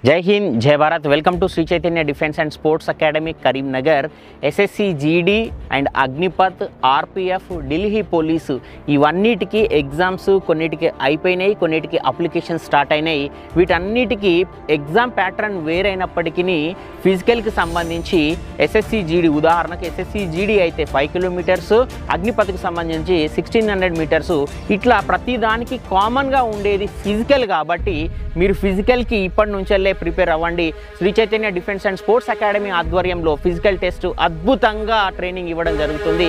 జై Hind, Jai Bharat. Welcome to Sri Chaitanya defence and sports academy Karimnagar. SSC GD and Agnipath, RPF, Delhi police ఇవన్నిటికీ exams కొన్నిటికి అయిపోయినాయి, కొన్నిటికి అప్లికేషన్ స్టార్ట్ అయినాయి. వీటన్నిటికీ ఎగ్జామ్ ప్యాటర్న్ వేరైనప్పటికీ ఫిజికల్కి సంబంధించి ఎస్ఎస్సి జీడీ, ఉదాహరణకు ఎస్ఎస్సి జీడీ అయితే 5 కిలోమీటర్స్, అగ్నిపత్కి సంబంధించి 1600 మీటర్స్, ఇట్లా ప్రతిదానికి కామన్గా ఉండేది ఫిజికల్. కాబట్టి మీరు ఫిజికల్కి ఇప్పటి నుంచెల్లే ప్రిపేర్ అవ్వండి. Sri Chaitanya defence and sports academy ఆధ్వర్యంలో ఫిజికల్ టెస్ట్ అద్భుతంగా ట్రైనింగ్ ఇవ్వడం జరుగుతుంది.